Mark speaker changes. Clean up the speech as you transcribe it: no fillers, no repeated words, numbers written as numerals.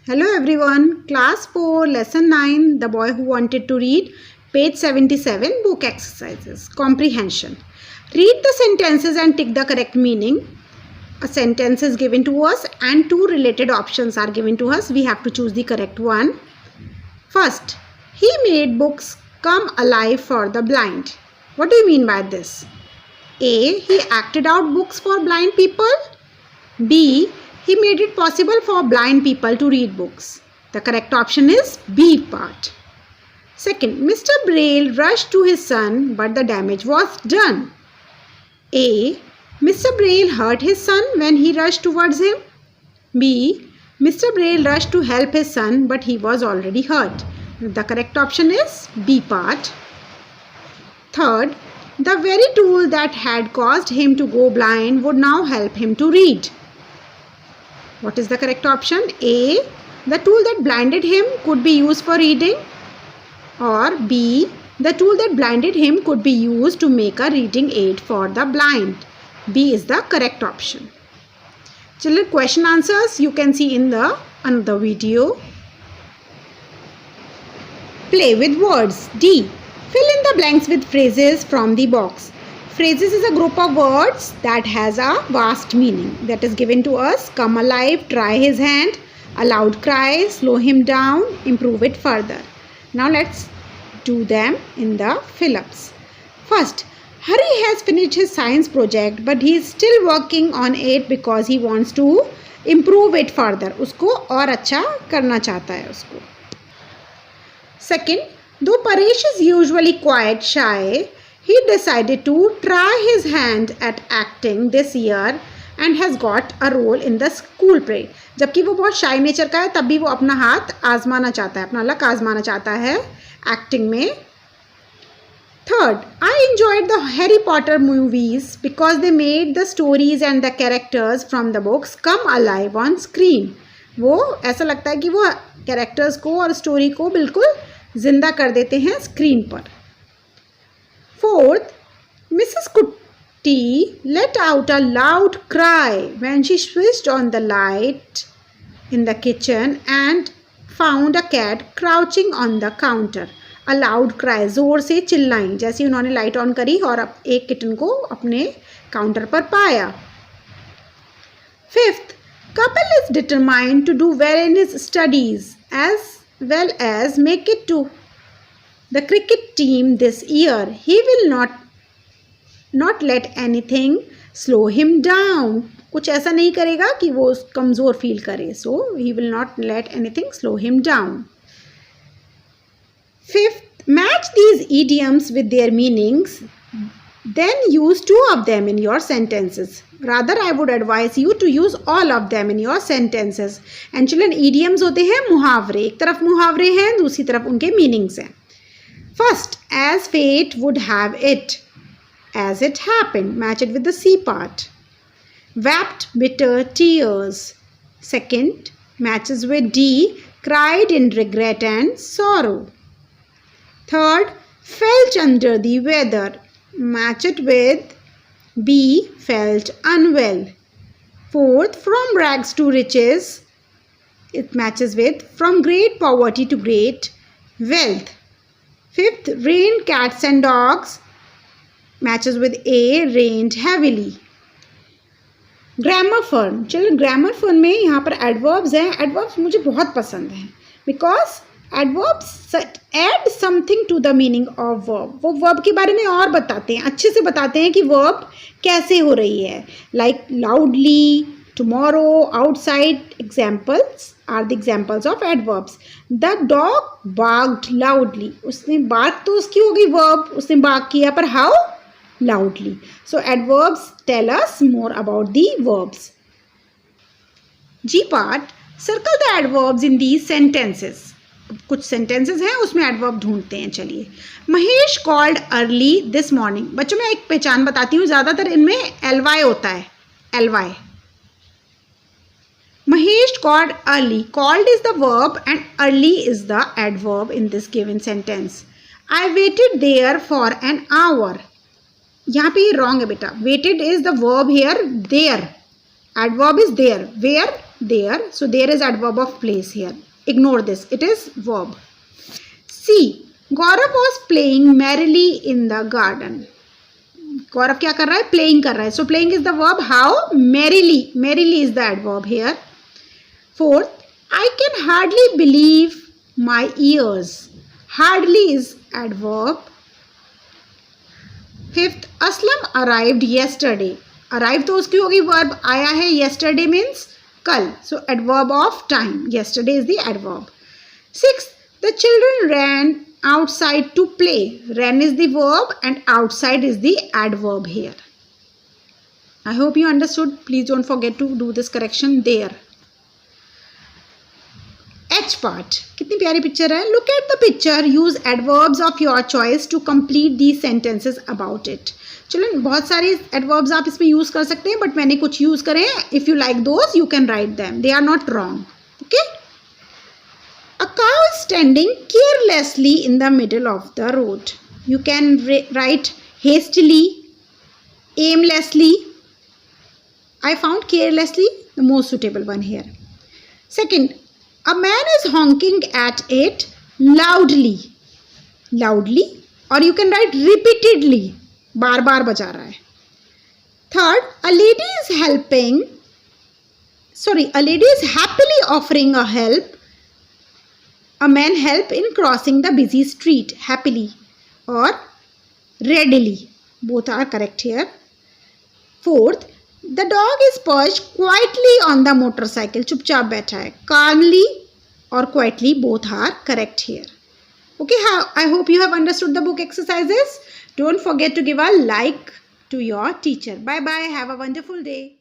Speaker 1: Hello everyone, class 4, lesson 9, The Boy Who Wanted to Read, page 77, book exercises, comprehension. Read the sentences and tick the correct meaning. A sentence is given to us and two related options are given to us. We have to choose the correct one. First, he made books come alive for the blind. What do you mean by this? A, he acted out books for blind people. B, he made it possible for blind people to read books. The correct option is B part. Second, Mr. Braille rushed to his son, but the damage was done. A, Mr. Braille hurt his son when he rushed towards him. B, Mr. Braille rushed to help his son, but he was already hurt. The correct option is B part. Third, the very tool that had caused him to go blind would now help him to read. What is the correct option? A, the tool that blinded him could be used for reading. Or B, the tool that blinded him could be used to make a reading aid for the blind. B is the correct option. Children, question answers you can see in the another video. Play with words. D, fill in the blanks with phrases from the box. Phrases is a group of words that has a vast meaning that is given to us. Come alive, try his hand, a loud cry, slow him down, improve it further. Now let's do them in the fill-ups. First, Hari has finished his science project but he is still working on it because he wants to improve it further. उसको और अच्छा करना चाहता है उसको. Second, though Paresh is usually quite shy, he decided to try his hand at acting this year and has got a role in the school play. जबकि वो बहुत shy nature का है तब भी वो अपना हाथ आजमाना चाहता है, अपना लक आजमाना चाहता है acting में. Third, I enjoyed the Harry Potter movies because they made the stories and the characters from the books come alive on screen. वो ऐसा लगता है कि वो characters को और story को बिल्कुल जिंदा कर देते हैं screen पर. Fourth, Mrs. Kutty let out a loud cry when she switched on the light in the kitchen and found a cat crouching on the counter. A loud cry, जोर से चिल्लाई जैसे उन्होंने लाइट ऑन करी और एक kitten को अपने काउंटर पर पाया. Fifth, couple is determined to do well in his studies as well as make it to the cricket team this year. He will not let anything slow him down. कुछ ऐसा नहीं करेगा कि वो कमज़ोर फील करे. So he will not let anything slow him down. Fifth, match these idioms with their meanings. Then use two of them in your sentences. Rather, I would advise you to use all of them in your sentences. And children, idioms होते हैं मुहावरे. एक तरफ मुहावरे हैं, दूसरी तरफ उनके meanings हैं. First, as fate would have it, as it happened, match it with the C part. Wept bitter tears. Second, matches with D, cried in regret and sorrow. Third, felt under the weather, match it with B, felt unwell. Fourth, from rags to riches, it matches with from great poverty to great wealth. Fifth, rained cats and dogs, matches with A, rained heavily. Grammar form. चलो grammar form में यहाँ पर adverbs हैं. Adverbs मुझे बहुत पसंद हैं because adverbs add something to the meaning of verb. वो वर्ब के बारे में और बताते हैं, अच्छे से बताते हैं कि वर्ब कैसे हो रही है. Like loudly, tomorrow, outside. Examples are the examples of adverbs. The dog barked loudly. उसने बार्क तो उसकी हो गई वर्ब, उसने बार्क किया, पर how? Loudly. So adverbs tell us more about the verbs. G part, circle the adverbs in these sentences. कुछ sentences हैं उसमें adverb ढूंढते हैं. चलिए. Mahesh called early this morning. बच्चों मैं एक पहचान बताती हूँ, ज़्यादातर इनमें ly होता है. ly. Mahesh called early. Called is the verb and early is the adverb in this given sentence. I waited there for an hour. यहाँ पे ये रॉन्ग है बेटा. Waited is the verb here. There adverb is there. Where there. So there is adverb of place here. Ignore this. It is verb. C. Gaurav was playing merrily in the garden. गौरव क्या कर रहा है? Playing कर रहा है. So playing is the verb. How? Merrily. Merrily is the adverb here. Fourth, I can hardly believe my ears. Hardly is adverb. Fifth, Aslam arrived yesterday. Arrive तो उसकी होगी verb. आया है. Yesterday means कल. So adverb of time. Yesterday is the adverb. Sixth, the children ran outside to play. Ran is the verb and outside is the adverb here. I hope you understood. Please don't forget to do this correction there. H part. कितनी प्यारी picture है. Look at the picture. Use adverbs of your choice to complete these sentences about it. चलो बहुत सारे adverbs आप इसमें use कर सकते हैं, but मैंने कुछ use करे हैं. If you like those, you can write them. They are not wrong. Okay. A cow is standing carelessly in the middle of the road. You can write hastily, aimlessly. I found carelessly the most suitable one here. Second, a man is honking at it loudly. Loudly, or you can write repeatedly. बार बार बजा रहा है. Third, a lady is happily offering a help. A man help in crossing the busy street. Happily or readily. Both are correct here. Fourth, the dog is perched quietly on the motorcycle. चुपचाप बैठा है. Calmly or quietly, both are correct here. Okay, I hope you have understood the book exercises. Don't forget to give a like to your teacher. Bye bye. Have a wonderful day.